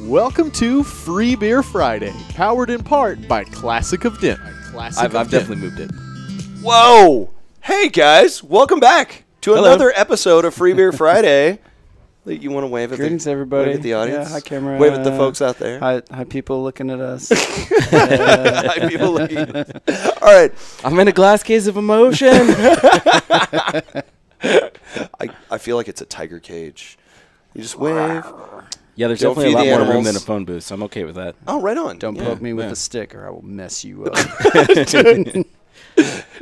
Welcome to Free Beer Friday, powered in part by Classic of Denton. I've definitely moved it. Whoa! Hey guys, welcome back to another episode of Free Beer Friday. You want to wave at Greetings, everybody. Wave at the audience. Yeah, hi, camera. Wave at the folks out there. Hi, people looking at us. Hi, people looking. All right. I'm in a glass case of emotion. I feel like it's a tiger cage. You just wave. Yeah, there's Don't definitely a feed lot the more room animals. than a phone booth, so I'm okay with that. Oh, right on. Don't poke me with a stick or I will mess you up.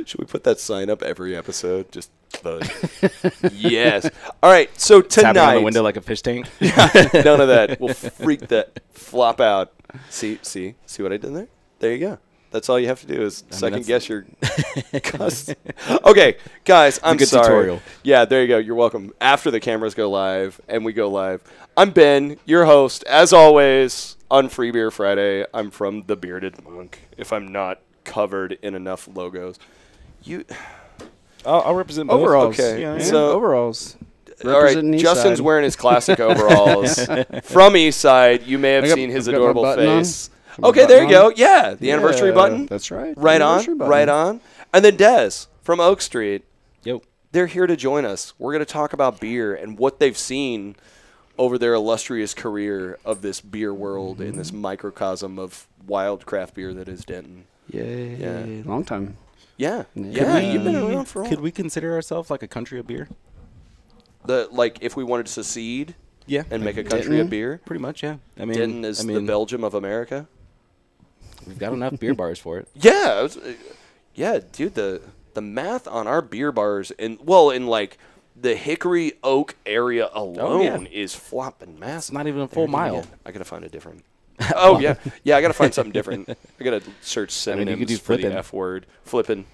Should we put that sign up every episode? Just the yes. All right. So tonight, Tapping on the window like a fish tank. none of that. We'll freak that flop out. See what I did there? There you go. That's all you have to do is second guess your cuss. Okay, guys, I'm good sorry. tutorial. Yeah, there you go. You're welcome. After the cameras go live and we go live, I'm Ben, your host, as always, on Free Beer Friday. I'm from the Bearded Monk, if I'm not covered in enough logos. I'll represent both. Overalls. Okay, Yeah, so- overalls. All right, Representing Justin's Eastside. wearing his classic overalls from Eastside. You may have I got- seen his I've got my adorable button on. face. My Okay, there you button go. Yeah, the anniversary Yeah, button. That's right. Right Anniversary on, button. right on. And then Des from Oak Street. Yo. They're here to join us. We're going to talk about beer and what they've seen over their illustrious career of this beer world in this microcosm of wild craft beer that is Denton. Yay. Yeah. Long time. Yeah, Yeah. you've been around for a while. Could we consider ourselves like a country of beer? Like if we wanted to secede Yeah. and make a country Denton? of beer, Pretty much, yeah. I mean, Denton is the Belgium of America. we've got enough beer bars for it. Yeah, dude. The math on our beer bars in like the Hickory Oak area alone is flopping massive. It's not even a full mile. I gotta find a different. Oh yeah. I gotta find something different. I gotta search I mean, synonyms you could do for the flippin'. F word. Flippin',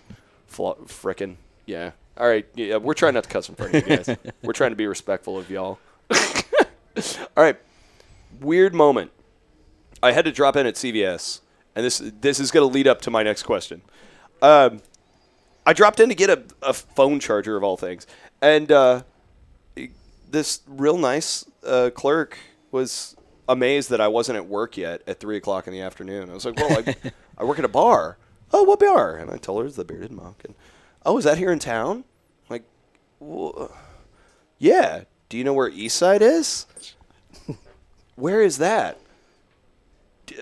frickin'. Yeah. All right. Yeah, we're trying not to cuss in front of you guys. We're trying to be respectful of y'all. All right. Weird moment. I had to drop in at CVS, and this is going to lead up to my next question. I dropped in to get a phone charger of all things, and this real nice clerk was amazed that I wasn't at work yet at 3 o'clock in the afternoon. I was like, well, I work at a bar. Oh, what bar? And I told her it's the Bearded Monk. And, oh, is that here in town? I'm like, well, yeah. Do you know where Eastside is? Where is that? Do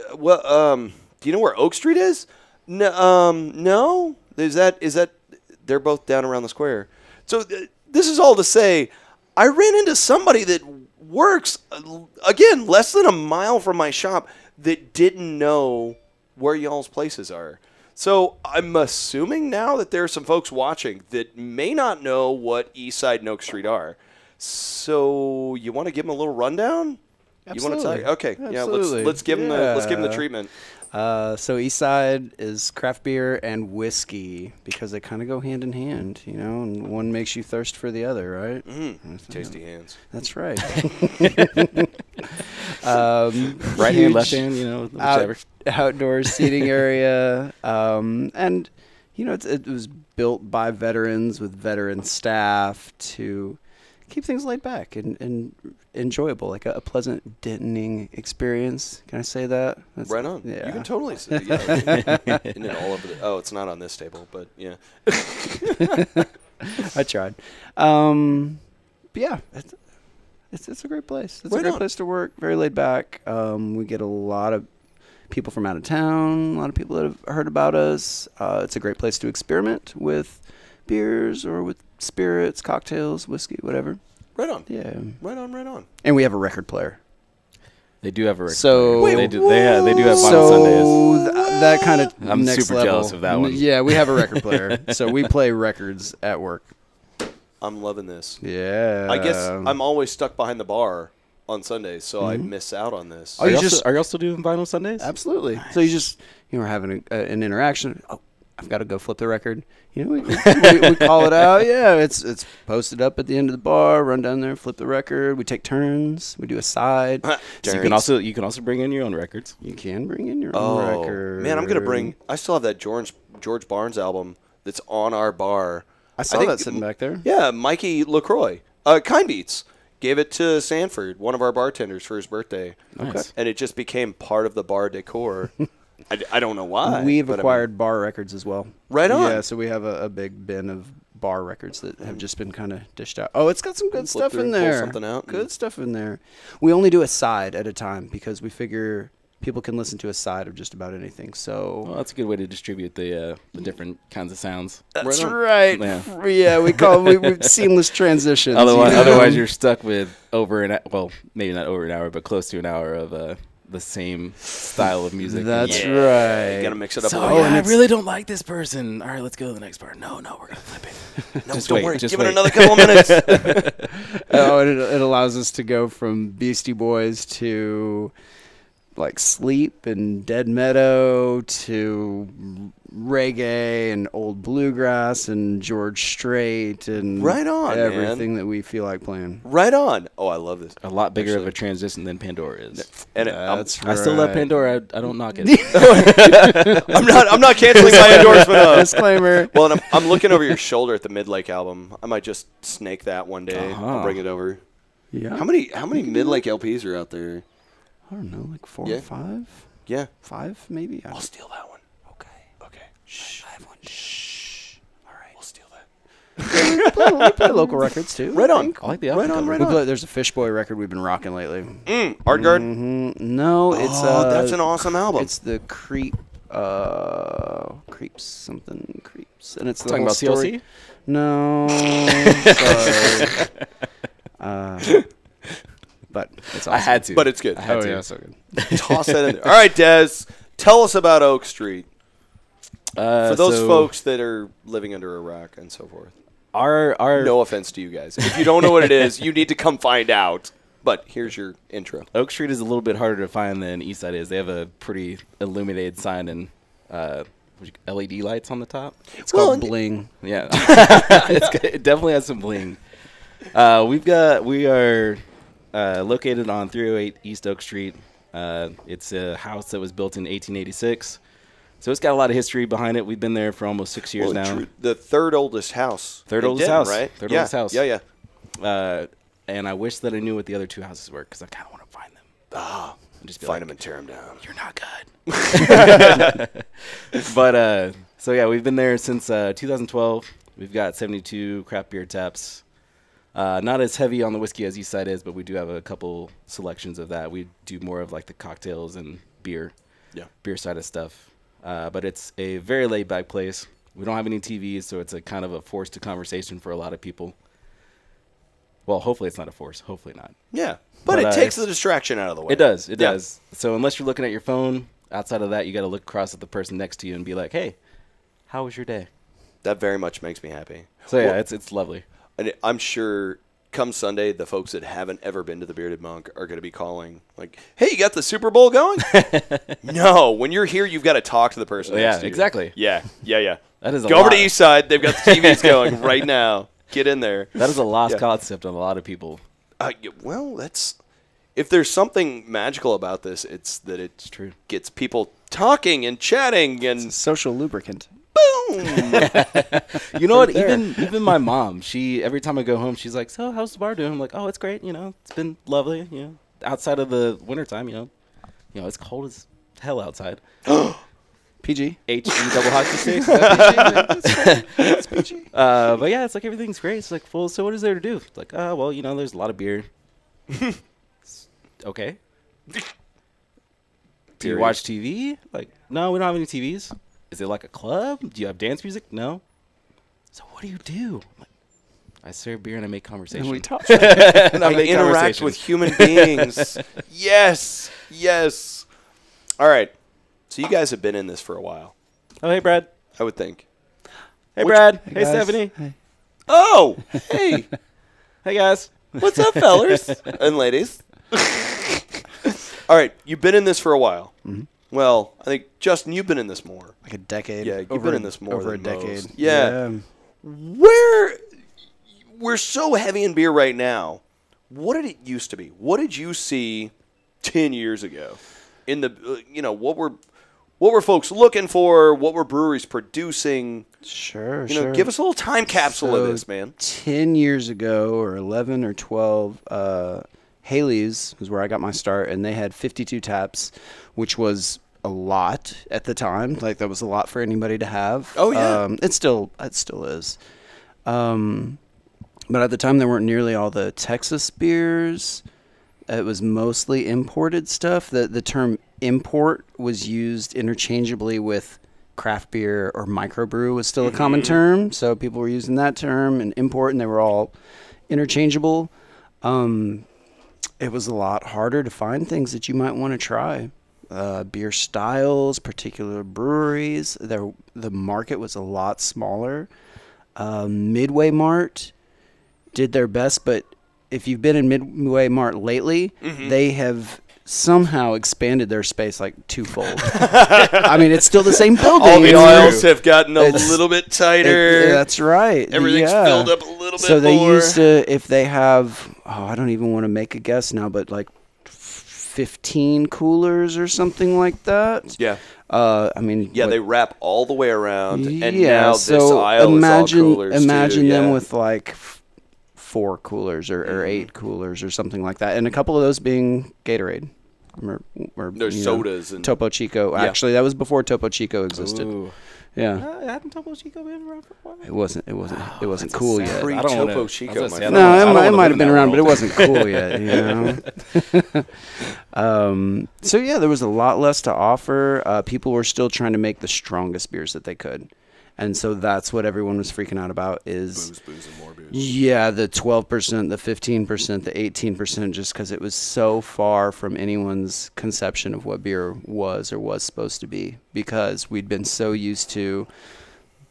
you know where Oak Street is? No. Is that? They're both down around the square. So this is all to say, I ran into somebody that works again less than a mile from my shop that didn't know where y'all's places are. So I'm assuming now that there are some folks watching that may not know what Eastside and Oak Street are. So you want to give them a little rundown? Absolutely. You want to tell you? Okay, Absolutely. yeah. Let's give them the treatment. So Eastside is craft beer and whiskey because they kind of go hand in hand, and one makes you thirst for the other, right? Tasty hands. That's right. Right hand, left hand, whichever. Outdoor seating area, and it was built by veterans with veteran staff to keep things laid back and enjoyable, like a pleasant Dentoning experience. Can I say that? That's right on. Yeah. You can totally say yeah. In it all over it's not on this table, but yeah. I tried. But yeah, it's a great place. It's right a great on. place to work. Very laid back. We get a lot of people from out of town. A lot of people that have heard about us. It's a great place to experiment with beers or with spirits, cocktails, whiskey, whatever. Right on. Yeah. Right on. And we have a record player. They do have a record So player. Wait, they do have vinyl Sundays. That kind of I'm next super level. jealous of that one. Yeah, we have a record player. So we play records at work. I'm loving this. Yeah. I guess I'm always stuck behind the bar on Sundays, so I miss out on this. Oh, Are you y'all still doing vinyl Sundays? Absolutely. So you just we're having an interaction. Oh, I've got to go flip the record. We call it out. Yeah, it's posted up at the end of the bar. Run down there, flip the record. We take turns. We do a side. So you can also bring in your own records. You can bring in your own record. Man, I'm gonna bring. I still have that George Barnes album that's on our bar. I saw think that sitting back there. Yeah, Mikey LaCroix, Kind Beats. Gave it to Sanford, one of our bartenders, for his birthday. Nice. And it just became part of the bar decor. I don't know why. We've acquired bar records as well. Right on. Yeah, so we have a big bin of bar records that have just been kind of dished out. Oh, it's got some good stuff in there. Pull something out. Good stuff in there. We only do a side at a time because we figure people can listen to a side of just about anything. So Well, that's a good way to distribute the different kinds of sounds. that's right. Yeah. Yeah, we seamless transitions. Otherwise, you're stuck with maybe not over an hour, but close to an hour of the same style of music. That's right. You gotta mix it up. So a little. I really don't like this person. All right, let's go to the next part. No, we're gonna flip it. No, Just don't wait, worry. just Give wait. it another couple of minutes. It allows us to go from Beastie Boys to like Sleep and Dead Meadow to reggae and old bluegrass and George Strait and Right on, everything that we feel like playing. Right on. Oh, I love this. A lot bigger Actually. of a transition than Pandora is. And That's I still love right. Pandora. I don't knock it. I'm not canceling my endorsement of. Disclaimer. Well, and I'm looking over your shoulder at the Mid-Lake album. I might just snake that one day. Uh-huh. I'll bring it over. Yeah. How many Mid-Lake LPs are out there? I don't know, like 4 Yeah. or 5? Yeah. 5 maybe? I'll steal that one. Okay. Shh. I have one. Shh. All right. We'll steal that. We play local records too. Right on. I like the album cover. Right on. There's a Fishboy record we've been rocking lately. Art Guard. No, it's that's an awesome album. It's the Creeps, and it's the Talking whole about story. CLC? No, sorry. But it's awesome. I had to. But it's good. I had Oh to. yeah, so good. Toss that in there. All right, Des. Tell us about Oak Street. For those folks that are living under a rock and so forth. our No offense to you guys. If you don't know what it is, you need to come find out. But here's your intro. Oak Street is a little bit harder to find than Eastside is. They have a pretty illuminated sign and LED lights on the top. It's called Bling. Yeah, it definitely has some bling. We are located on 308 East Oak Street. It's a house that was built in 1886, so it's got a lot of history behind it. We've been there for almost 6 years now. The third oldest house. Third in oldest Denton, house. right? Third oldest house. Yeah. And I wish that I knew what the other two houses were because I kind of want to find them. And just be Find like, them and tear them down. You're not good. But so yeah, we've been there since 2012. We've got 72 craft beer taps. Not as heavy on the whiskey as Eastside is, but we do have a couple selections of that. We do more of like the cocktails and beer side of stuff. But it's a very laid back place. We don't have any TVs, so it's a kind of a force to conversation for a lot of people. Well, hopefully it's not a force. Hopefully not. Yeah. But it takes the distraction out of the way. It does. It Yeah. does. So unless you're looking at your phone, outside of that, you got to look across at the person next to you and be like, "Hey, how was your day?" That very much makes me happy. So yeah, Well, it's lovely. and I'm sure come Sunday, the folks that haven't ever been to the Bearded Monk are going to be calling like, "Hey, you got the Super Bowl going?" No, when you're here, you've got to talk to the person. Yeah, next to you. exactly. Yeah. That is a Go over to lot- East Side. They've got the TVs going right now. Get in there. That is a lost Yeah. concept on a lot of people. Well, that's if there's something magical about this, it's that it's true. Gets people talking and chatting and Social lubricant. boom. You know what? there. Even my mom, she every time I go home, she's like, "So how's the bar doing?" I'm like, "Oh, it's great. It's been lovely. Outside of the wintertime, it's cold as hell outside." PG. HE double hockey sticks. Is that PG? It's PG. But yeah, it's like everything's great. It's like, well, so what is there to do? It's like, well, there's a lot of beer. Okay. Do you Period. watch TV? Like, no, we don't have any TVs. Is it like a club? Do you have dance music? No. So what do you do? Like, I serve beer and I make conversation. And we talk. And I make interact conversation. with human beings. Yes. All right. So you guys have been in this for a while, Oh, hey, Brad. I would think. Hey, Brad. Hey, guys. Stephanie. Hey. Oh, hey. Hey, guys. What's up, fellers and ladies? All right, you've been in this for a while. Mhm. Well, I think, Justin, you've been in this more. Like a decade. Yeah, you've been in this more over than a decade. most. Yeah. We're so heavy in beer right now. What did it used to be? What did you see 10 years ago? In the what What were folks looking for? What were breweries producing? Sure, You know, sure. give us a little time capsule of So, this, man. 10 years ago, or 11 or 12, Haley's was where I got my start, and they had 52 taps, which was a lot at the time. Like, that was a lot for anybody to have. Oh, yeah. It still is. But at the time, there weren't nearly all the Texas beers. It was mostly imported stuff. The term import was used interchangeably with craft beer, or microbrew was still a common term. So people were using that term and import, and they were all interchangeable. It was a lot harder to find things that you might want to try. Beer styles, particular breweries. The market was a lot smaller. Midway Mart did their best, but if you've been in Midway Mart lately, they have somehow expanded their space like twofold. I mean, it's still the same building. All the aisles have gotten a little bit tighter. That's right. Everything's filled up a little bit so they more. used to, if they have, I don't even want to make a guess now, but like 15 coolers or something like that. Yeah. I mean, Yeah, they wrap all the way around, and yeah, now so this aisle imagine, is all coolers imagine too. them Yeah. with like 4 coolers or 8 coolers or something like that, and a couple of those being Gatorade. Or There's you know, sodas and Topo Chico. Yeah. Actually, that was before Topo Chico existed. Ooh. Yeah, Hadn't Topo Chico been around for a while? it wasn't That's cool sad. yet. Pre- I don't wanna- Topo I was Chico, gonna my say, I friend. don't No, wanna- I don't it wanna might live have in been that around, but it world. wasn't cool yet. So yeah, there was a lot less to offer. People were still trying to make the strongest beers that they could, and so that's what everyone was freaking out about. Is booze, and more booze. yeah, the 12%, the 15%, the 18%, just because it was so far from anyone's conception of what beer was or was supposed to be, because we'd been so used to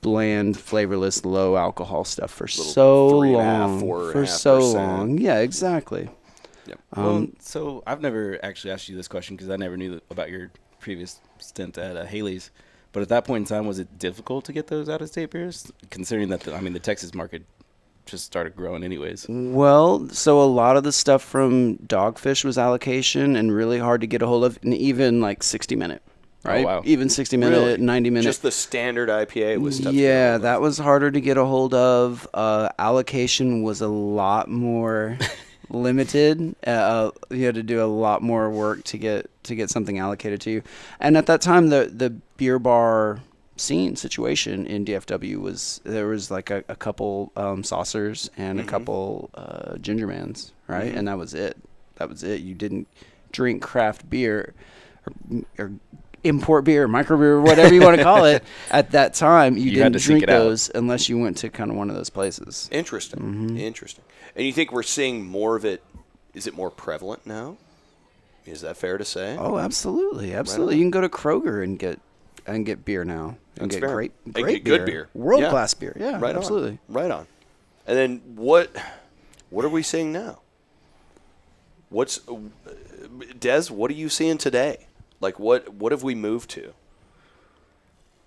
bland, flavorless, low alcohol stuff for so 3.5%, long. 4.5%. For so long. Yeah, exactly. Yep. Well, so I've never actually asked you this question because I never knew about your previous stint at Haley's. But at that point in time, was it difficult to get those out-of-state beers, considering that the Texas market just started growing anyways? Well, so a lot of the stuff from Dogfish was allocation and really hard to get a hold of, and even like 60-minute, right? Oh, wow. Even 60-minute, Really? 90-minute. Just the standard IPA was tough. to get Yeah, hold of. that was harder to get a hold of. Allocation was a lot more limited. You had to do a lot more work to get something allocated to you. And at that time, the beer bar scene situation in DFW there was like a couple saucers and a couple Gingermans, right? And that was it. You didn't drink craft beer or import beer, microbrew, whatever you want to call it. At that time, you had didn't to seek drink it out. those unless you went to kind of one of those places. Interesting. Interesting. And you think we're seeing more of it? Is it more prevalent now? Is that fair to say? Oh, absolutely. You can go to Kroger and get beer now. And That's get fair. great And get good beer. World Yeah. class beer. Yeah, Right absolutely. on. Right on. And then what are we seeing now? Des, what are you seeing today? Like what have we moved to?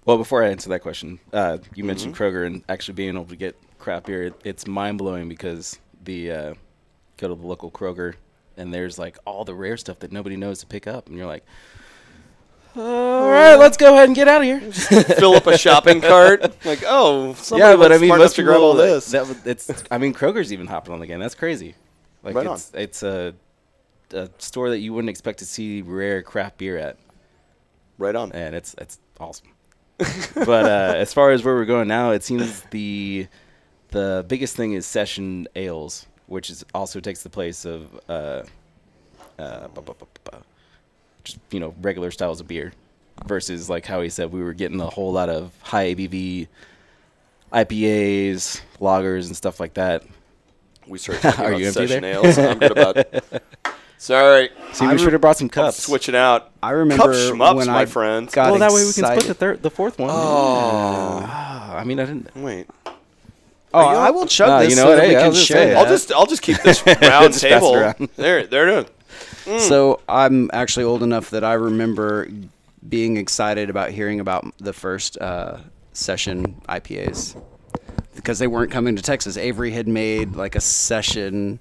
Well, before I answer that question, you mentioned Kroger and actually being able to get craft beer. It's mind-blowing because go to the local Kroger, and there's like all the rare stuff that nobody knows to pick up. And you're like, all right, let's go ahead and get out of here. Fill up a shopping cart? Like, somebody was smart enough to grab all this. Kroger's even hopping on the game. That's crazy. Like, Right on. it's a store that you wouldn't expect to see rare craft beer at. Right on. And it's awesome. But as far as where we're going now, it seems the biggest thing is session ales, which also takes the place of just regular styles of beer, versus like how he said we were getting a whole lot of high ABV IPAs, lagers, and stuff like that. We started talking Are about you empty session there? ales. I'm good about. Sorry, See, we should have brought some cups. switching out. I remember Cup schmups, when my I friend. got Well, that way we can excited. split the fourth one. Oh, I mean, I didn't. wait. Oh, I will chug No, this you know so what? that Hey, we I can was just share saying. that. I'll just keep this round Just pass it table. around. There it is. So I'm actually old enough that I remember being excited about hearing about the first session IPAs because they weren't coming to Texas. Avery had made like a SIPA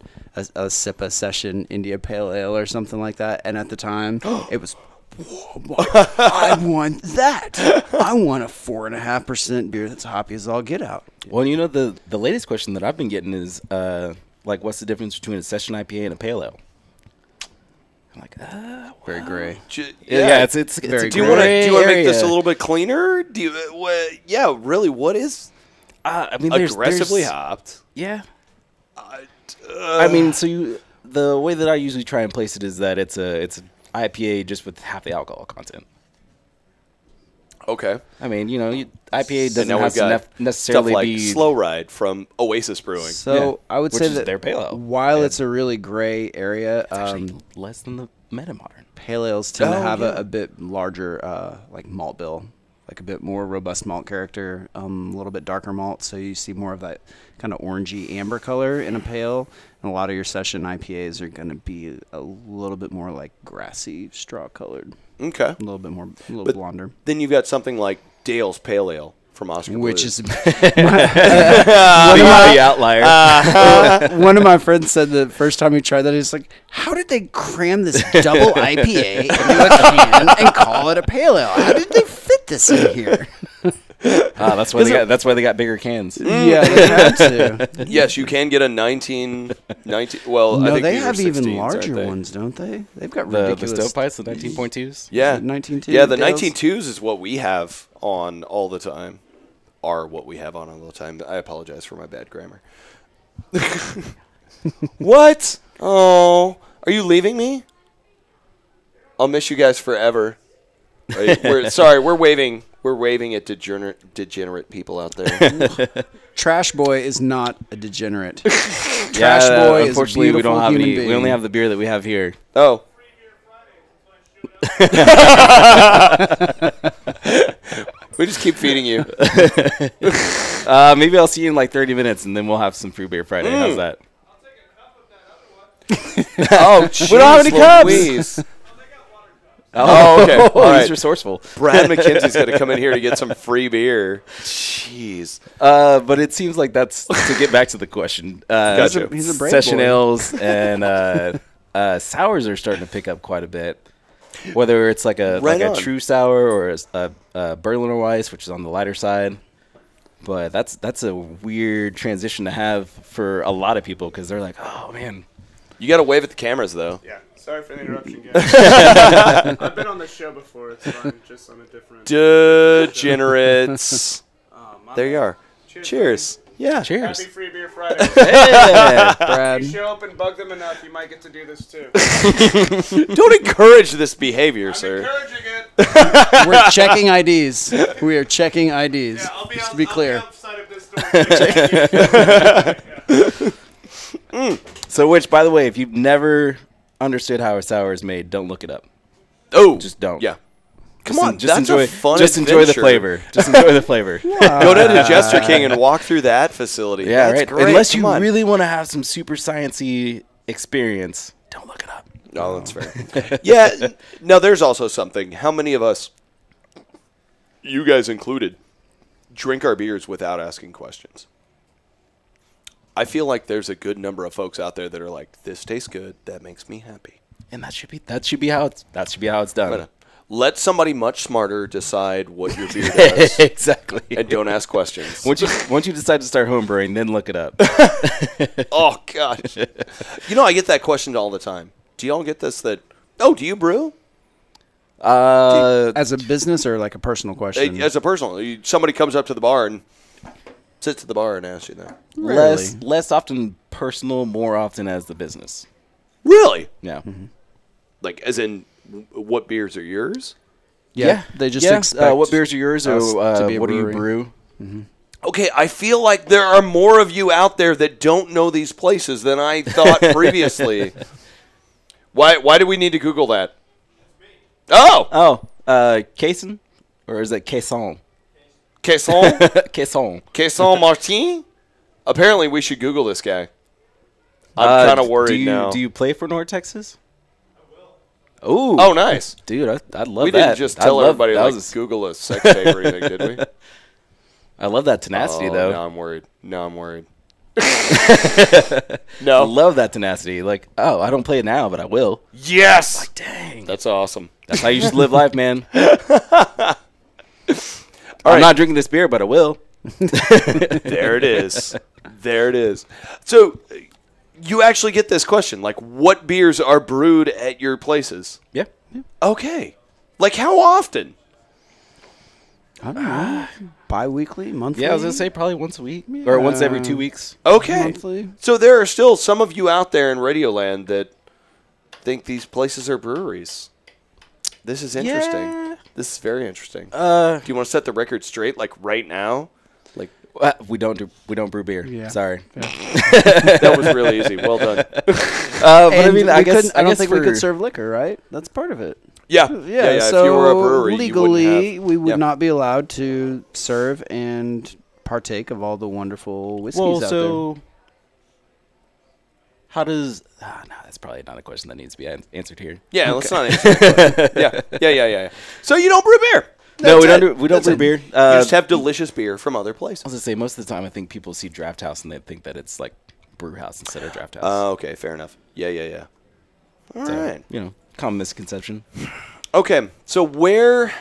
session India Pale Ale or something like that, and at the time it was I want that. I want a 4.5% beer that's hoppy as all get out. Well, you know, the latest question that I've been getting is, like, what's the difference between a session IPA and a pale ale? I'm like, Very gray. yeah, it's very Do you want to gray make this a area. little bit cleaner? Do you? Really, what is I mean, aggressively there's, hopped? yeah. I mean, so the way that I usually try and place it is that it's an IPA just with half the alcohol content. Okay. I mean, you know, IPA And doesn't now have we've got to necessarily stuff like be Slow Ride from Oasis Brewing. So Yeah, I would which say is that their pale ale. while it's a really gray area, actually less than the Meta Modern. pale ales tend to Oh, have yeah. a bit larger like malt bill, like a bit more robust malt character, a little bit darker malt, so you see more of that kind of orangey amber color in a pale. And a lot of your session IPAs are going to be a little bit more like grassy, straw colored, Okay. a little bit more, a little blonder. Then you've got something like Dale's Pale Ale from Oscar Which Blues. is The outlier. one of my friends said the first time he tried that, he's like, "How did they cram this double IPA into a can and call it a pale ale? How did they fit this in here?" That's why they got bigger cans. Yeah, they had to. Yes, you can get a 19. Well, I No, think they these are have even 16s, larger aren't they? ones, don't they? They've got The ridiculous. stovepipes, the 19.2s. Yeah, 19.2 Yeah, the Dales? 19.2s is what we have on all the time. Are what we have on all the time. I apologize for my bad grammar. What? Oh, are you leaving me? I'll miss you guys forever. Right? We're waving. We're waving at degenerate people out there. Trash Boy is not a degenerate. Yeah, Trash Boy is a unfortunately, we don't beautiful have human any. being. We only have the beer that we have here. Oh. We just keep feeding you. Maybe I'll see you in like 30 minutes, and then we'll have some Free Beer Friday. How's that? Oh, We don't have any cups. Louise. Oh, okay. All right. He's resourceful. Brad McKenzie's going to come in here to get some free beer. Jeez. But it seems like that's to get back to the question. Gotcha. He's a brave Session boy. ales and sours are starting to pick up quite a bit. Whether it's like a Right on. true sour or a Berliner Weiss, which is on the lighter side. But that's a weird transition to have for a lot of people because they're like, oh man. You got to wave at the cameras, though. Yeah, sorry for the interruption, guys. I've been on this show before. It's fun, just on a different. Degenerates. There you are. Cheers. Yeah. Cheers. Happy Free Beer Friday. Yeah. Brad. If you show up and bug them enough, you might get to do this too. Don't encourage this behavior, I'm sir. encouraging it. We're checking IDs. We are checking IDs. Yeah, I'll be just on, to be I'll clear. Be outside of this door. So, which, by the way, if you've never understood how a sour is made, don't look it up. Oh. Just don't. Yeah. Come Just on. just that's enjoy. a fun just enjoy the adventure. flavor. Just enjoy the flavor. Go down to Jester King and walk through that facility. Yeah, That's right. great. Unless you Come on. really want to have some super sciencey experience, don't look it up. No, that's fair. Yeah. No, there's also something. How many of us, you guys included, drink our beers without asking questions? I feel like there's a good number of folks out there that are like, "This tastes good. That makes me happy." And that should be how it's done. But, let somebody much smarter decide what your beer does, Exactly. and don't ask questions. Once you decide to start homebrewing, then look it up. Oh gosh, you know I get that question all the time. Do y'all get this? That do you brew? As a business or like a personal question? As a personal, somebody comes up to the bar and sits at the bar and asks you that. Less often personal, more often as the business. Really? Yeah. Like, as in, what beers are yours? Yeah. They just expect what beers are yours, or us to be a what do you brewery. brew? Okay, I feel like there are more of you out there that don't know these places than I thought previously. Why do we need to Google that? Oh! Caisson? Or is it Caisson? Caisson? Caisson. Caisson Martin? Apparently, we should Google this guy. I'm kind of worried now. Do you play for North Texas? I will. Ooh. Oh, nice. Dude, I'd love We that. didn't just tell everybody, that like, was- Google a sex tape or anything, did we? I love that tenacity, Oh, though. Now I'm worried. No. Love that tenacity. Like, oh, I don't play it now, but I will. Yes. Like, dang. That's awesome. That's how you should live life, man. All I'm right. not drinking this beer, but I will. There it is. There it is. So you actually get this question, like, what beers are brewed at your places? Yeah. Okay. Like, how often? I don't know. Bi-weekly, monthly? Yeah, I was going to say probably once a week or once every 2 weeks. Okay. Monthly. So there are still some of you out there in Radioland that think these places are breweries. This is interesting. Yeah. This is very interesting. Do Do you want to set the record straight, like right now? Like we don't brew beer. Yeah. Sorry. that was really easy. Well done. But I mean, I guess I don't guess think we for- could serve liquor, right? That's part of it. Yeah. So if you were a brewery, legally, you wouldn't have, we would yeah. not be allowed to serve and partake of all the wonderful whiskeys Well, out so how does? No, that's probably not a question that needs to be answered here. Yeah, let's not answer that. Yeah. So you don't brew beer. No, we That's don't. it. We don't That's brew it. beer. You just have delicious beer from other I places. was gonna say most of the time, I think people see Drafthouse and they think that it's like brew house instead of Drafthouse. Okay, fair enough. Yeah. All right. You know, common misconception. Okay, so where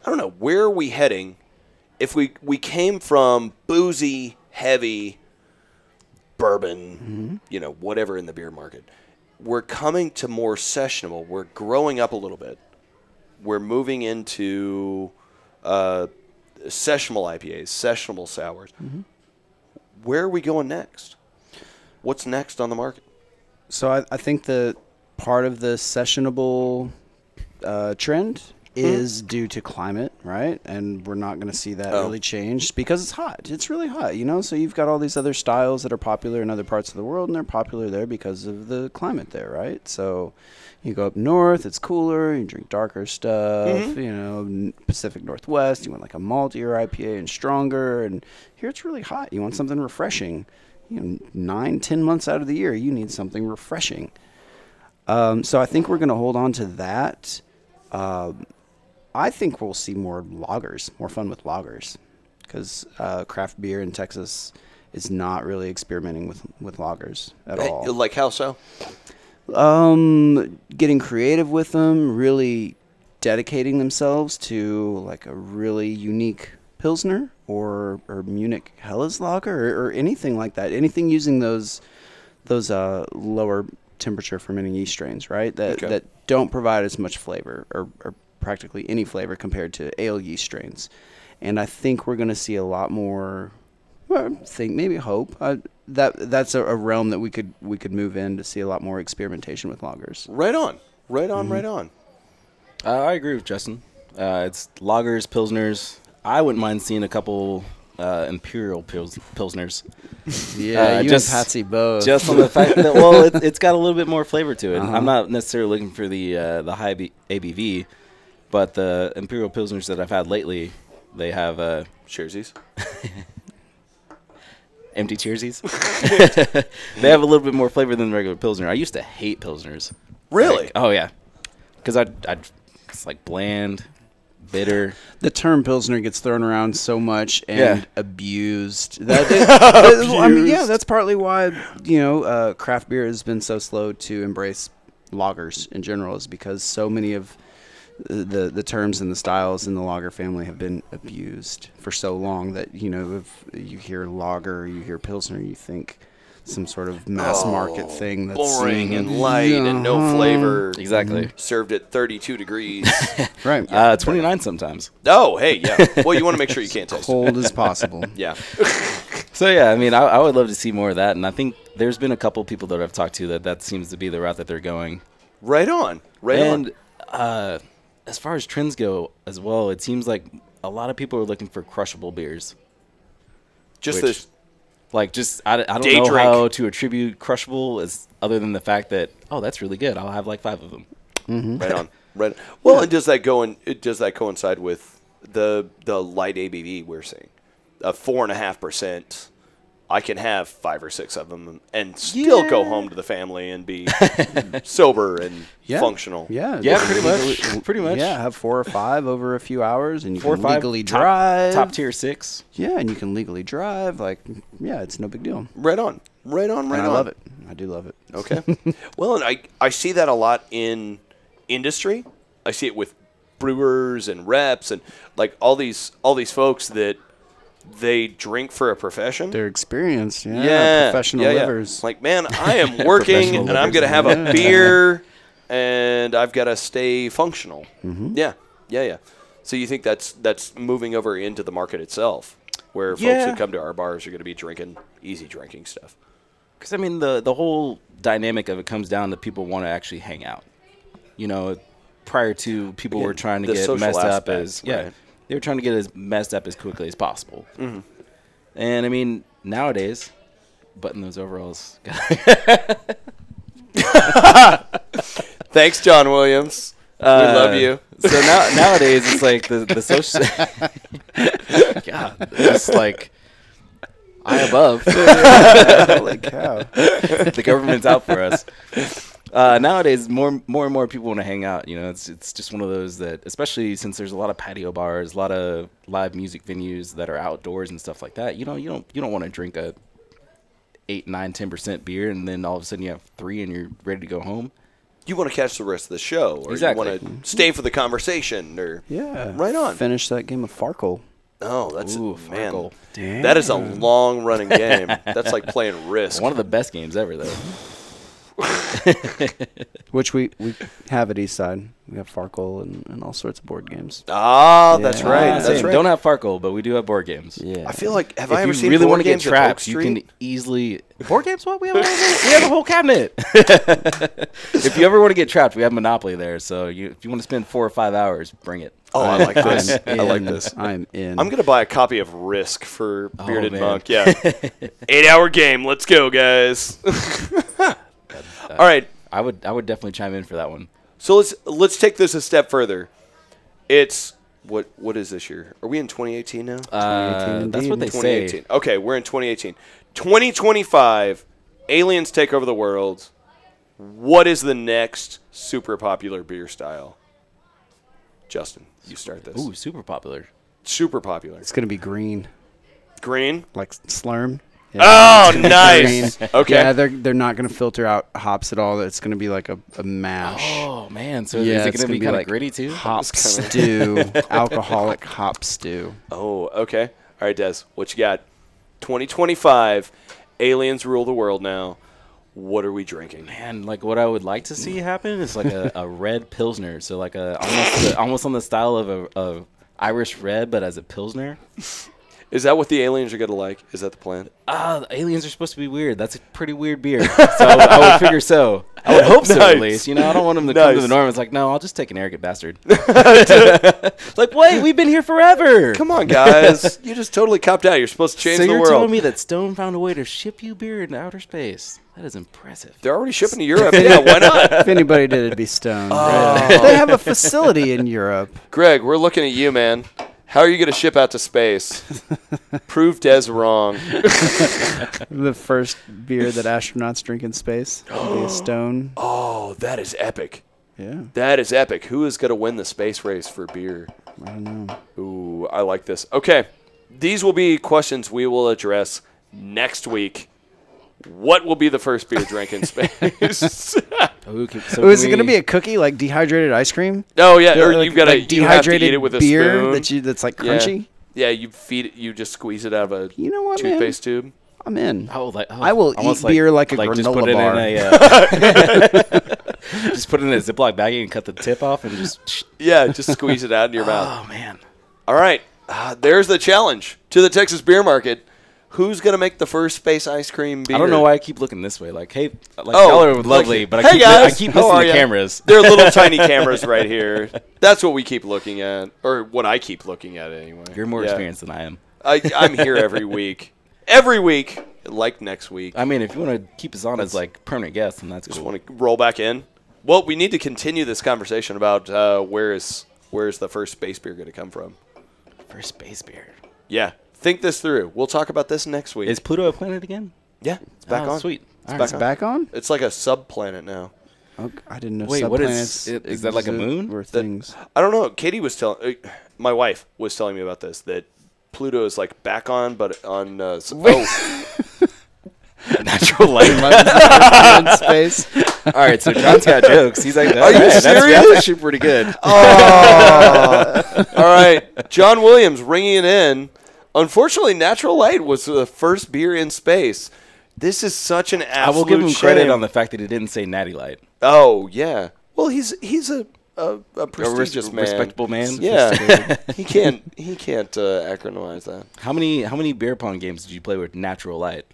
are we heading if we came from boozy, heavy bourbon, whatever in the beer market. We're coming to more sessionable. We're growing up a little bit. We're moving into sessionable IPAs, sessionable sours. Where are we going next? What's next on the market? So I think that part of the sessionable trend is due to climate, right? And we're not going to see that really change because it's hot. It's really hot, So you've got all these other styles that are popular in other parts of the world, and they're popular there because of the climate there, right? So you go up north, it's cooler, you drink darker stuff, Pacific Northwest, you want like a maltier IPA and stronger, and here it's really hot. You want something refreshing. 9-10 months out of the year, you need something refreshing. So I think we're going to hold on to that. I think we'll see more lagers, more fun with lagers, because craft beer in Texas is not really experimenting with lagers at all. Like how so? Getting creative with them, really dedicating themselves to like a really unique Pilsner or Munich Helles lager or anything like that. Anything using those lower temperature fermenting yeast strains, right? That don't provide as much flavor or practically any flavor compared to ale yeast strains. And I think we're going to see a lot more. Well, hope that's a realm that we could move in to see a lot more experimentation with lagers. Right on. I agree with Justin. It's lagers, pilsners. I wouldn't mind seeing a couple imperial pilsners. Yeah, you just- and Patsy both. Just on the fact that it's got a little bit more flavor to it. I'm not necessarily looking for the high ABV, but the imperial pilsners that I've had lately, they have Cheersies. empty cheersies. They have a little bit more flavor than the regular pilsner. I used to hate pilsners. Really? Oh yeah, because it's like bland, bitter. The term Pilsner gets thrown around so much and Yeah. abused. I mean, yeah, that's partly why, craft beer has been so slow to embrace lagers in general, is because so many of the terms and the styles in the lager family have been abused for so long that, if you hear lager, you hear Pilsner, you think some sort of mass market thing that's boring and light and no flavor. Exactly. Served at 32 degrees. Right. 29 sometimes. Oh, hey, yeah. Well, you want to make sure you can't taste it. Cold as possible. Yeah. So yeah, I mean, I would love to see more of that, and I think there's been a couple people that I've talked to that seems to be the route that they're going. Right on. And as far as trends go as well, it seems like a lot of people are looking for crushable beers. Just Which- this. Like, just I don't Day know drink. how to attribute crushable as other than the fact that that's really good. I'll have like 5 of them. Right on. Right. Well, and does that coincide with the light ABV we're seeing? A 4.5% I can have 5 or 6 of them and still go home to the family and be sober and functional. Yeah, Pretty much. Yeah, have 4 or 5 over a few hours, and you 4 or can 5 legally drive. Top tier 6. Yeah, and you can legally drive. Like, yeah, it's no big deal. Right on. And I love it. I do love it. Okay. Well, and I see that a lot in industry. I see it with brewers and reps and like all these folks that they drink for a profession. They're experienced. Yeah, professional livers. Like, man, I am working and I'm going to have a beer and I've got to stay functional. Mm-hmm. Yeah. So you think that's moving over into the market itself, where folks that come to our bars are going to be drinking easy drinking stuff. Because, I mean, the whole dynamic of it comes down to people want to actually hang out. You know, prior to people were trying to the get social messed up aspect, right. they were trying to get as messed up as quickly as possible. Mm-hmm. And, I mean, nowadays, button those overalls. Thanks, John Williams. We love you. So nowadays, it's like the social... God, it's like... Eye above. Holy cow. The government's out for us. Nowadays, more and more people want to hang out. You know, it's just one of those that, especially since there's a lot of patio bars, a lot of live music venues that are outdoors and stuff like that. You don't want to drink a 8, 9, 10% beer and then all of a sudden you have 3 and you're ready to go home. You want to catch the rest of the show, or Exactly. you want to stay for the conversation, or right on. Finish that game of Farkle. Oh, that's man. Farkle. Damn. That is a long running game. That's like playing Risk. One of the best games ever, though. Which we have at Eastside. We have Farkle and all sorts of board games. Ah, that's Yeah. right. That's That's right. Don't have Farkle, but we do have board games. Yeah. I feel like, have If I ever you seen really board want to get games at trapped, Oak you Street? can easily board games. What we have a whole cabinet. If you ever want to get trapped, we have Monopoly there. So if you want to spend 4 or 5 hours, bring it. Oh, I like this. I'm I like in. this. I'm in. I'm gonna buy a copy of Risk for Bearded man. Monk. Yeah, 8-hour game. Let's go, guys. All right. I would definitely chime in for that one. So let's take this a step further. It's what is this year? Are we in 2018 now? 2018 That's what they indeed. say. 2018. Okay, we're in 2018. 2025, aliens take over the world. What is the next super popular beer style? Justin, you start this. Ooh, super popular. Super popular. It's going to be green. Green? Like Slurm. Oh, nice. Okay. Yeah, they're not going to filter out hops at all. It's going to be like a mash. Oh man, so Yeah, is it it's going to be gonna be kind of like gritty too? Hop stew. Alcoholic hop stew. Oh, okay. All right, Des, what you got? 2025, aliens rule the world now. What are we drinking? Man, like what I would like to see happen is like a red pilsner, so like almost on the style of a Irish red, but as a pilsner. Is that what the aliens are going to like? Is that the plan? The aliens are supposed to be weird. That's a pretty weird beer. So I would figure so. I would hope so Nice. at least. You know, I don't want them to come to Nice. the norm. It's like, no, I'll just take an arrogant bastard. Like, wait, we've been here forever. Come on, guys. You just totally copped out. You're supposed to change So the you're world. telling me that Stone found a way to ship you beer into outer space? That is impressive. They're already shipping to Europe. Yeah, why not? If anybody did, it'd be Stone. Oh. They have a facility in Europe. Greg, we're looking at you, man. How are you going to ship out to space? Prove Des wrong. The first beer that astronauts drink in space will be a Stone. Oh, that is epic. Yeah, That is epic. Who is going to win the space race for beer? I don't know. Ooh, I like this. Okay, these will be questions we will address next week. What will be the first beer drink in space? Okay, Oh, is it going to be a cookie, like dehydrated ice cream? Oh yeah, or Like- you've got to like you have to eat dehydrated it with a beer spoon. that's like Yeah. crunchy. Yeah, you feed it. You just squeeze it out of a You know what, man? toothpaste tube. I'm in. I will eat beer like a just granola put it bar. in a, just put it in a Ziploc baggie and cut the tip off and just. Yeah, just squeeze it out in your mouth. Oh man. All right, there's the challenge to the Texas beer market. Who's gonna make the first space ice cream beer? I don't know why I keep looking this way. Like, hey, like Oh, y'all are lovely, like, but hey, I guys, keep how missing are the ya? cameras. They're little tiny cameras right here. That's what we keep looking at, or what I keep looking at anyway. You're more Yeah. experienced than I am. I'm here every week. Every week, like next week. I mean, if you want to keep us on as like permanent guests, then that's Just cool. want to roll back in. Well, we need to continue this conversation about where's the first space beer going to come from? First space beer. Yeah, Think this through. We'll talk about this next week. Is Pluto a planet again? Yeah, it's back on. Sweet. All It's right. Back on? It's like a subplanet now. Okay, I didn't know. Wait, what is subplanets it? Is that like a exist moon? Or things? I don't know. Katie was telling my wife was telling me about this, that Pluto is like back on, but on Natural light. In space. All right, so John's got jokes. He's like, Are you That's serious? actually pretty good. Oh. All right. John Williams ringing it in. Unfortunately, Natural Light was the first beer in space. This is such an absolute I will give him credit shame. on the fact that he didn't say Natty Light. Oh, yeah. Well, he's a prestigious man. Respectable man. Yeah. he can't acronymize that. How many beer pong games did you play with Natural Light?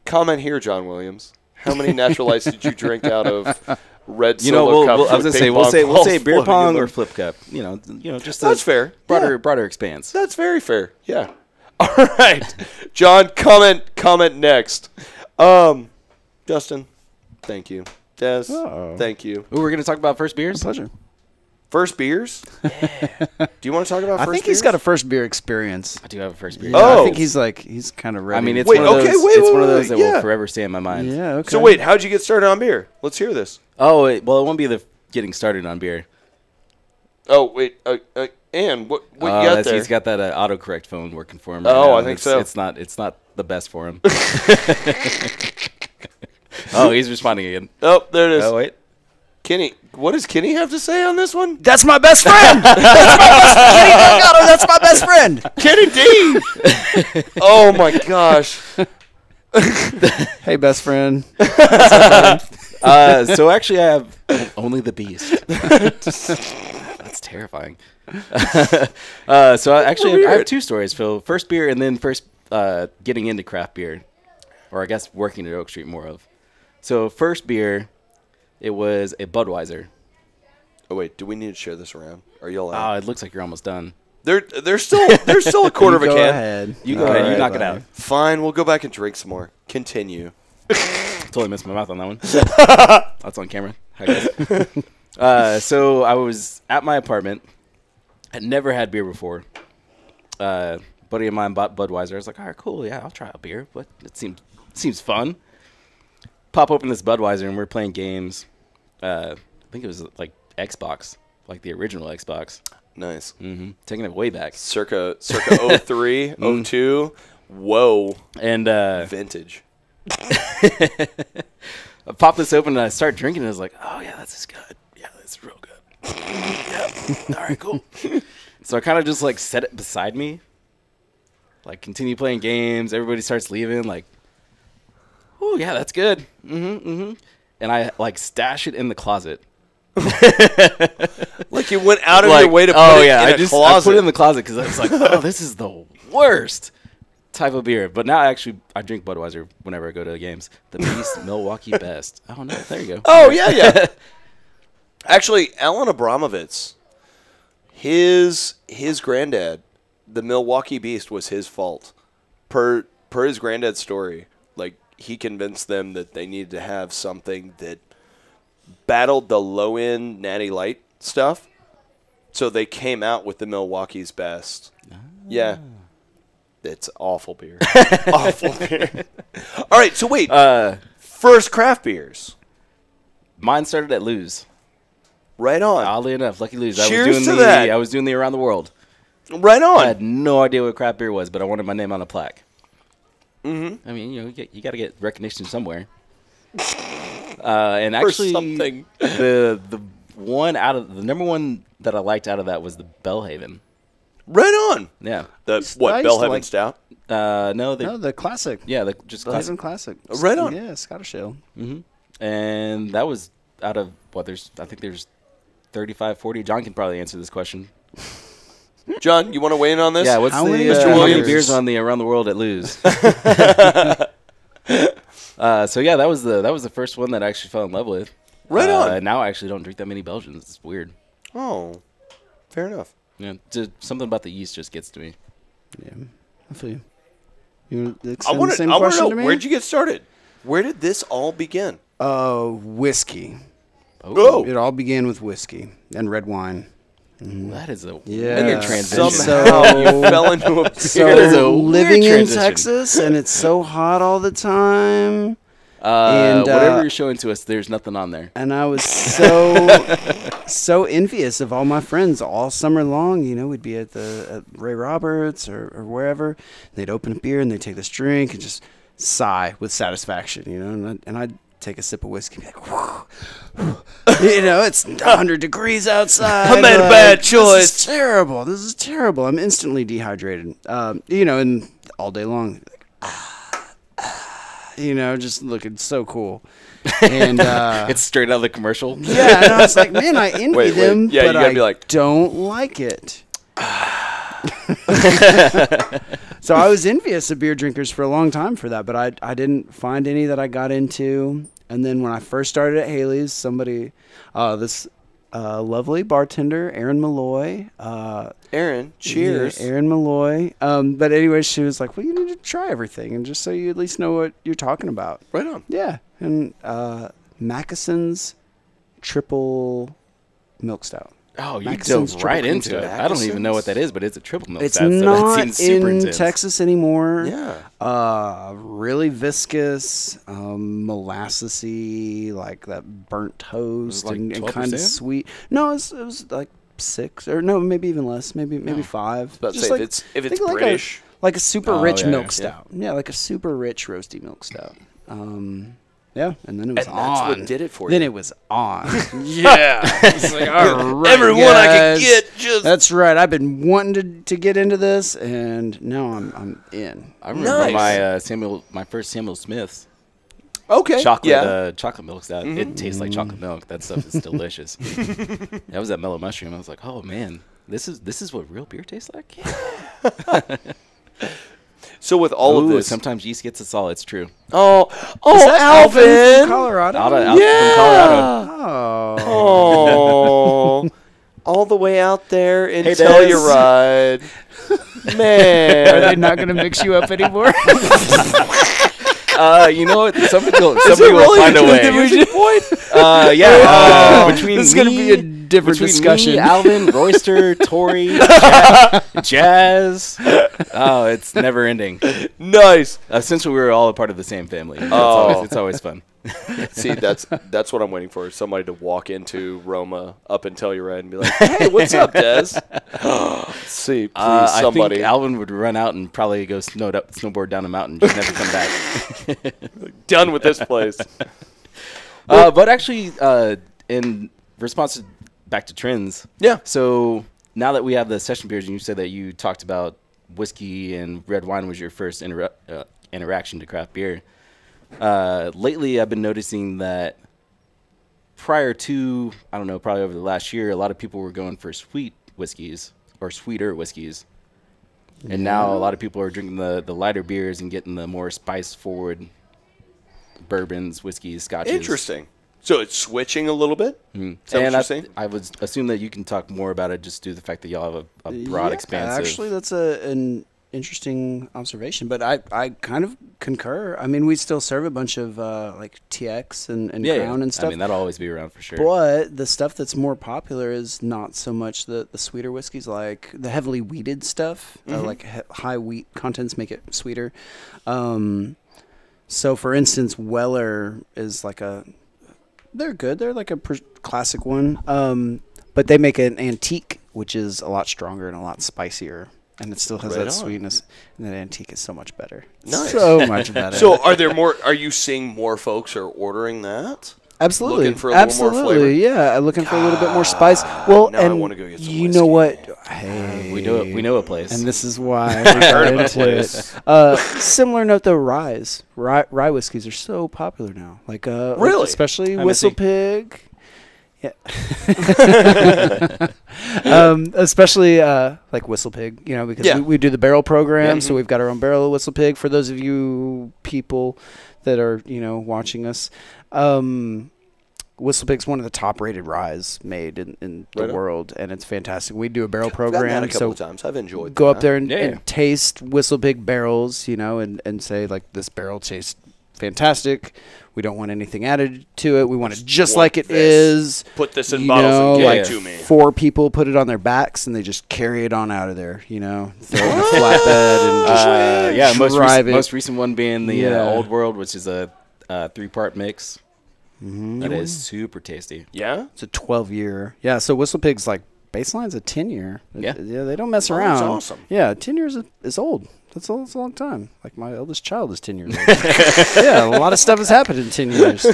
Comment here, John Williams. How many Natural Lights did you drink out of red You know, solo cups? I was gonna with say ping we'll pong say balls beer floating pong in or them? flip cup. Just That's fair. broader Yeah. broader expanse. That's very fair. Yeah. All right, John. Comment next. Justin, thank you. Des, thank you. Ooh, we're gonna talk about first beers. Pleasure. First beers? Yeah. Do you want to talk about I first think beers? he's got a first beer experience. I do have a first beer. Yeah, Oh. I think he's kind of ready. I mean, it's Wait, one of those. okay, wait, it's wait, one of wait, those that yeah. will forever stay in my mind. yeah. Okay. So wait, how'd you get started on beer? Let's hear this. Oh, well, it won't be the getting started on beer. Oh wait, and what you got there? He's got that autocorrect phone working for him. Oh, now, I and think it's so. It's not the best for him. Oh, he's responding again. Oh, there it is. Oh wait. Kenny, what does Kenny have to say on this one? That's my best friend. Kenny Delgado, that's my best friend. Kenny D. Oh my gosh. Hey, best friend. So actually, I have only the beast. That's terrifying. So actually, I have two stories, Phil. First beer, and then first getting into craft beer, or I guess working at Oak Street more of. So first beer, it was a Budweiser. Oh wait, do we need to share this around? Are you Oh, allowed? it looks like you're almost done. There's still a quarter of a Go can. ahead. You go All ahead. You right, knock it bye. out. Fine, we'll go back and drink some more. Continue. Totally missed my mouth on that one. That's on camera. Hi, guys. So I was at my apartment. I'd never had beer before. Buddy of mine bought Budweiser. I was like, all right, cool. Yeah, I'll try a beer. But it seems fun. Pop open this Budweiser, and we're playing games. I think it was like Xbox, like the original Xbox. Nice. Mm-hmm. Taking it way back. Circa 03, 02. Whoa. And Vintage. I pop this open, and I start drinking, and I was like, oh, yeah, this is good. Yeah, this is real good. Yeah. All right, cool. So I kind of just, like, set it beside me. Like, continue playing games. Everybody starts leaving. Like, oh, yeah, that's good. Mm-hmm, mm-hmm. And I, like, stash it in the closet. Like you went out of Like, your way to put oh, it yeah, in a I closet. put it in the closet because I was like, oh, this is the worst type of beer. But now, I drink Budweiser whenever I go to the games. The Beast Milwaukee Best. Oh, no, there you go. Oh, yeah. Actually, Alan Abramovitz, his granddad, the Milwaukee Beast, was his fault. Per his granddad's story, like, he convinced them that they needed to have something that battled the low-end Natty Light stuff, so they came out with the Milwaukee's Best. Yeah. It's awful beer. Awful beer. All right, so wait. First craft beers. Mine started at Lou's. Right on. Oddly enough, Lucky Lou's. Cheers to that. I was doing the Around the World. Right I on. had no idea what craft beer was, but I wanted my name on a plaque. Mm-hmm. I mean, you got to get recognition somewhere. And For actually, something. the number one that I liked out of that was the Bellhaven. Right on. Yeah. The I used to Bellhaven like- Stout? No, No, the classic. yeah, just Bellhaven classic. Classic. Right on. Yeah, Scottish Ale. And that was out of what? I think there's 35, 40. John can probably answer this question. John, you want to weigh in on this? Yeah, what's How the many how many beers? beers on the Around the World at Lou's? So yeah, that was the first one that I actually fell in love with. Right on. Now I actually don't drink that many Belgians. It's weird. Oh, fair enough. Yeah, something about the yeast just gets to me. Yeah, I feel you. You I extend want the to same question know, to me? where'd you get started? Where did this all begin? Whiskey. Oh. It all began with whiskey and red wine. That is a Yeah. weird transition. Somehow you fell into a So It is a weird living in transition. Texas and it's so hot all the time. Whatever you're showing to us, there's nothing on there. And I was so envious of all my friends all summer long. You know, we'd be at Ray Roberts or wherever. And they'd open a beer and they'd take this drink and just sigh with satisfaction, you know. And I'd take a sip of whiskey and be like, whew. You know, it's 100 degrees outside. I made a bad This choice. is terrible. This is terrible. I'm instantly dehydrated. You know, and all day long, like, you know, just looking so cool. And It's straight out of the commercial. yeah, and I was like, man, I envy Wait. them, Yeah, you but gotta I be like- don't like it. So I was envious of beer drinkers for a long time for that, but I didn't find any that I got into. And then when I first started at Haley's, somebody, this lovely bartender, Erin Malloy. Aaron, cheers. Yeah, Erin Malloy. But anyway, she was like, well, you need to try everything, and just so you at least know what you're talking about. Right on. Yeah, and Mackeson's triple milk stout. Oh, you Mackeson's dove triple right cream into stout. it. I don't even know what that is, but it's a triple milk It's stout, so that not seems super in intense. Texas anymore. Yeah. Really viscous, molassesy, like that burnt toast, like and kind 12%? of sweet. No, it was like 6 or no, maybe even less, maybe 5. But Just say like, if it's think like British, like a super Oh, rich yeah, milk yeah. stout. Yeah, like a super rich roasty milk stout. Yeah, and then it was and on. that's what did it for Then you. it was on. Yeah. It's like, all right, Everyone I guys. could get just That's right. I've been wanting to get into this, and now I'm in. I remember Nice. my first Samuel Smith's okay. chocolate Yeah. chocolate milk stout. It tastes like chocolate milk. That stuff is delicious. That was that Mellow Mushroom. I was like, oh man, this is what real beer tastes like. Yeah. So with all of Ooh, this, sometimes yeast gets us all. It's true. oh, Is that Alvin Alvin! from Colorado? Out from Colorado. Oh. Oh, all the way out there in Hey, Telluride. Are Man. they not going to mix you up anymore? You know what? Somebody will really find a between way. the music point? Between this is me, going to be a different between discussion. me, Alvin, Royster, Tori, Jazz. Oh, it's never ending. Nice. Since we were all a part of the same family, it's always fun. See, that's what I'm waiting for. Somebody to walk into Roma up in Telluride and be like, "Hey, what's up, Des?" See, please, somebody. I think Alvin would run out and probably go snowboard down a mountain, just never come back. Done with this place. But actually, in response to back to trends, Yeah. So now that we have the session beers, and you said that you talked about whiskey and red wine was your first interaction to craft beer. Lately, I've been noticing that prior to, I don't know, probably over the last year, a lot of people were going for sweet whiskeys or sweeter whiskeys. And now a lot of people are drinking the lighter beers and getting the more spice-forward bourbons, whiskeys, scotches. Interesting. So it's switching a little bit. Mhm. Is that what And you're saying? I would assume that you can talk more about it just due to the fact that y'all have a broad, Yeah, expansive. Actually, that's an interesting observation, but I kind of concur. I mean, we still serve a bunch of like TX and Crown and stuff. I mean, that'll always be around for sure. But the stuff that's more popular is not so much the sweeter whiskeys, like the heavily wheated stuff, like high wheat contents make it sweeter. So, for instance, Weller is like they're good. They're like a classic one. But they make an antique, which is a lot stronger and a lot spicier. And it still has Right that on. sweetness. And that antique is so much better. Nice. So much better. So are you seeing more folks are ordering that? Absolutely. Looking for a little more Absolutely, flavor? yeah. Looking for a little bit more spice. Well, now I and wanna go get some you know whiskey. what? Hey, we know a place. and this is why we heard got of a into place. it. Similar note though, rye whiskeys are so popular now. Like Really? especially Hi, Whistle Missy. Pig. Yeah. Especially like Whistle Pig, you know, because Yeah. we do the barrel program, Yeah. so we've got our own barrel of Whistle Pig. For those of you people that are, watching us, Whistle Pig's one of the top-rated ryes made in the Right on. world, and it's fantastic. We do a barrel I've gotten program, that a couple so of times. I've enjoyed go that. up there and, Yeah. and taste Whistle Pig barrels, and say like this barrel tastes fantastic. We don't want anything added to it. We want it just want like it this. is. Put this in You bottles know, and give like it to me. 4 people put it on their backs and they just carry it on out of there. You know, throw it in a flatbed and just drive it. Most recent one being the Yeah. Old World, which is a 3-part mix. That is super tasty. Yeah? It's a 12-year. Yeah, so Whistle Pig's like baseline's a 10-year. Yeah. They don't mess Oh, around. that's awesome. Yeah, 10 years is old. That's a long time. Like my eldest child is 10 years old. Yeah, a lot of stuff has happened in 10 years.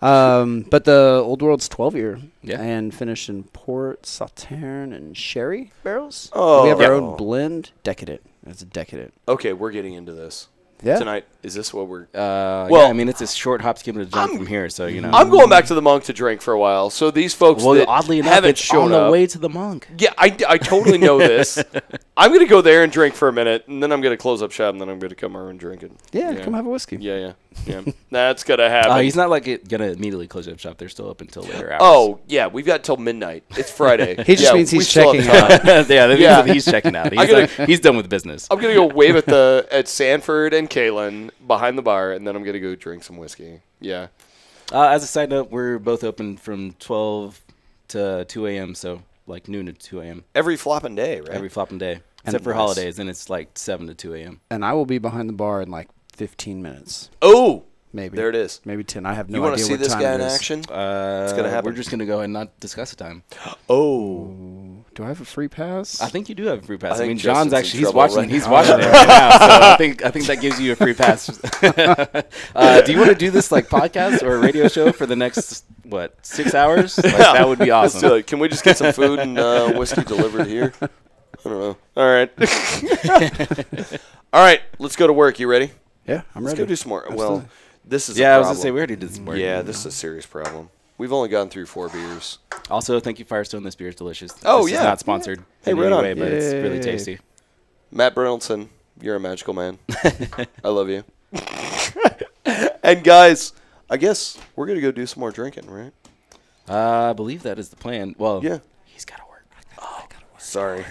But the Old World's 12-year. Yeah. And finished in port, sauterne, and sherry barrels. Oh. We have our Yeah. own blend. Decadent. It's a decadent. Okay, we're getting into this. Yeah. Tonight, is this what we're... Well, Well, I mean, it's a short hop, skip, and a jump from here, so, you know. I'm going back to the Monk to drink for a while. So these folks that oddly enough, haven't it's shown on the up... way to the Monk. Yeah, I totally know this. I'm going to go there and drink for a minute, and then I'm going to close up shop, and then I'm going to come over and drink it. Yeah, come have a whiskey. Yeah. That's going to happen. He's not like going to immediately close up shop. They're still up until later hours. Oh, yeah, we've got till midnight. It's Friday. He just means we he's still have checking time. out. yeah, that means Yeah. that he's checking out. gotta- He's done with business. I'm going to go wave at Sanford and Kalen behind the bar, and then I'm going to go drink some whiskey. Yeah. As a side note, we're both open from 12 to 2 a.m., so like noon to 2 a.m. Every flopping day, right? every flopping day. Except for nice. holidays, and it's like 7 to 2 a.m. And I will be behind the bar in like 15 minutes. Oh, Maybe. there it is. Maybe 10. I have no You want idea to see what this time guy it in is. action? Gonna happen. We're just going to go ahead and not discuss the time. Oh. Do I have a free pass? I think you do have a free pass. I I, think mean, John's Justin's in actually he's trouble watching. right He's now. watching it right now. So I think that gives you a free pass. Do you want to do this like podcast or a radio show for the next 6 hours? Like, that would be Let's do awesome. it. Can we just get some food and whiskey delivered here? I don't know. All right. All right. Let's go to work. You ready? Yeah, I'm Let's ready. go do some more. Absolutely. Well, this is Yeah, a I was problem. gonna say we already did this morning. Yeah, this is a serious problem. We've only gone through 4 beers. Also, thank you, Firestone. This beer is delicious. Oh, This yeah. is not sponsored Hey, in right any on. way, but it's really Yay. tasty. Matt Brynildson, you're a magical man. I love you. And guys, I guess we're gonna go do some more drinking, right? I believe that is the plan. Well, Yeah. he's got to work. Sorry.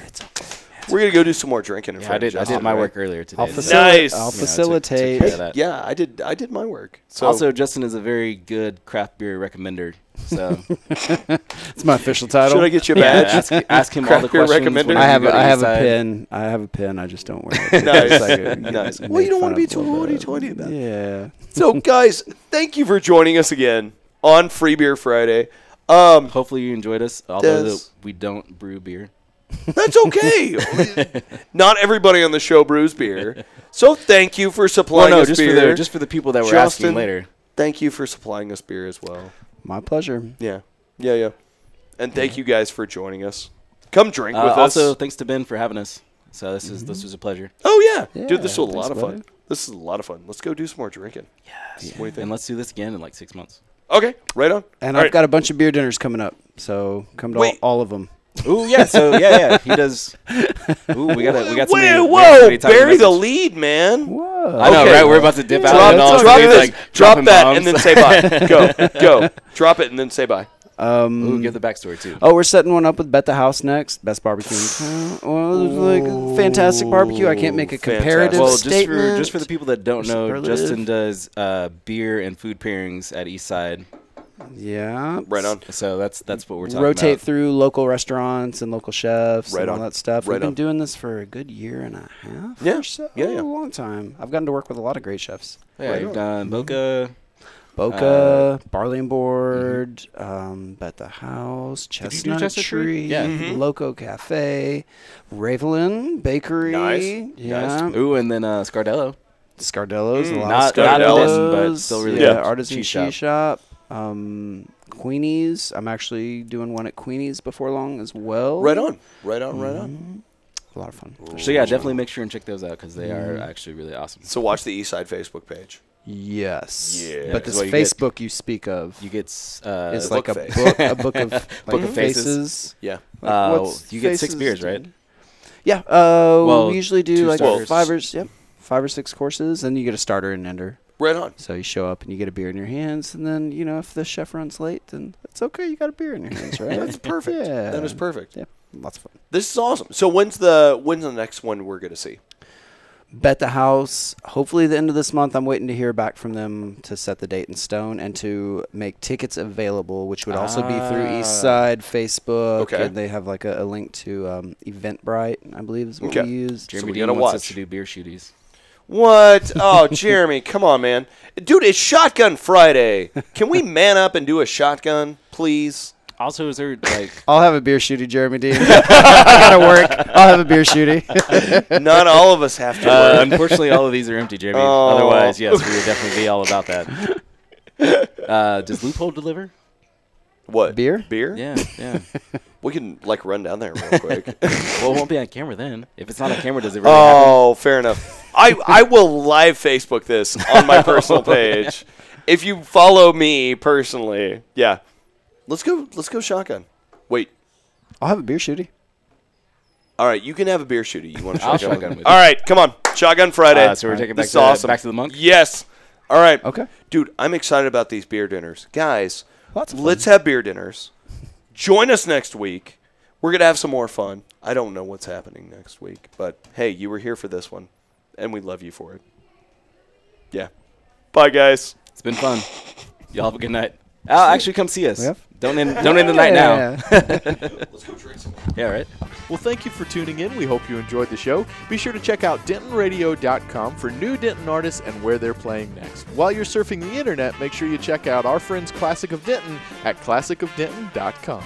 We're gonna go do some more drinking. In Yeah, front I of did Justin, my right? work earlier today. I'll, so- Nice. I'll Yeah, took facilitate. care of that. Yeah, I did my work. So Also, Justin is a very good craft beer recommender. So It's my official title. should I get you a yeah, badge? ask him all the Craft beer questions. recommender? when I you have go to I have Eastside. a pin. I have a pin. I just don't wear it. Nice. It's like a- Nice. make Well, you don't fun want to be of a little too bit. hoity-toity about it. Yeah. So, guys, thank you for joining us again on Free Beer Friday. Hopefully you enjoyed us. Although Des. we don't brew beer. That's okay. Not everybody on the show brews beer. So thank you for Well, supplying no, us beer. just for the people that were Justin, asking later. Thank you for supplying us beer as well. My pleasure. Yeah. And thank you guys for joining us. Come drink with us. Also, thanks to Ben for having us. So this was a pleasure. Oh, yeah. Yeah, Dude, this was a thanks, lot of buddy. fun. This is a lot of fun. Let's go do some more drinking. Yes. What do you think? And let's do this again in like 6 months. Okay, right on. And All I've right. got a bunch of beer dinners coming up, so come to Wait. all of them. Ooh, yeah. So yeah, he does. Ooh, we got somebody. Whoa, somebody typing bury the message. lead, man. Whoa. I know, Okay. right? We're about to dip out. Drop, and all of a drop sudden he's, this. like, Drop dropping that bombs. and then say bye. Go. Drop it and then say bye. Ooh, give the backstory too. Oh, we're setting one up with Bet the House next. Best barbecue. Well, it's like a fantastic barbecue. I can't make a Fantastic. comparative Well, statement. just for the people that don't know, Superlative. Justin does beer and food pairings at Eastside. Yeah. Right on. So that's what we're talking Rotate about. through local restaurants and local chefs Right and on. all that stuff. Right We've been on. doing this for a good year and a half Yeah. or so. Yeah. A long time. I've gotten to work with a lot of great chefs. Yeah, Right you've on. done Boca. Boca, Barley and Board, Bet the House, you do Chestnut Chestnut Tree? Tree, Yeah. Mhm. Loco Cafe, Ravelin Bakery. Nice. Yeah. Ooh, and then Scardello. Scardello's, a lot Not of not Scardello's, Artisan, but still really Yeah. good Artisan cheese Cheese Shop. Queenie's. I'm actually doing one at Queenie's before long as well. Right on. Right on. Right on. A lot of fun. So yeah, definitely make sure and check those out because they are actually really awesome. So watch the Eastside Facebook page. Yes. Yeah. But this That's what you get. Facebook you speak of You get is book like a face. book, a book of like Book of faces. faces. Yeah. Like, what's you get 6 faces beers, do? right? Yeah. Well, we usually do 2 like starters. 5 or 6 courses, and you get a starter and ender. Right on. So you show up and you get a beer in your hands, and then if the chef runs late, then it's okay. You got a beer in your hands, right? That's perfect. Yeah. That is perfect. Yeah, lots of fun. This is awesome. So when's the next one we're gonna see? Bet the House, hopefully the end of this month. I'm waiting to hear back from them to set the date in stone and to make tickets available, which would also be through Eastside, Facebook. Okay. And they have like a link to Eventbrite, I believe is what Okay. we use. Jeremy we Dean gotta wants us watch. to do beer shooties. What? Oh, Jeremy, come on, man. Dude, it's Shotgun Friday. Can we man up and do a shotgun, please? Also, is there like I'll have a beer shooty, Jeremy Dean. I gotta work. I'll have a beer shooty. Not all of us have to work. unfortunately all of these are empty, Jeremy. Oh. Otherwise, yes, we would definitely be all about that. Does Loophole deliver? What? Beer? Beer? Yeah. We can, like, run down there real quick. Well, it won't be on camera then. If it's not on camera, does it really happen? Oh, fair enough. I will live Facebook this on my personal page. If you follow me personally, yeah. Let's go shotgun. Wait. I'll have a beer shooty. All right, you can have a beer shooty. You want to I'll shotgun? shotgun with you. All right, come on. Shotgun Friday. So we're taking This back is to, awesome. back to the monk? Yes. All right. Okay. Dude, I'm excited about these beer dinners. Guys, Lots of fun. let's have beer dinners. Join us next week. We're going to have some more fun. I don't know what's happening next week, but hey, you were here for this one, and we love you for it. Yeah. Bye, guys. It's been fun. Y'all have a good night. Al, actually come see us. We have? Don't end the night now. Let's go drink some. Yeah, right? Well, thank you for tuning in. We hope you enjoyed the show. Be sure to check out DentonRadio.com for new Denton artists and where they're playing next. While you're surfing the internet, make sure you check out our friends Classic of Denton at ClassicofDenton.com.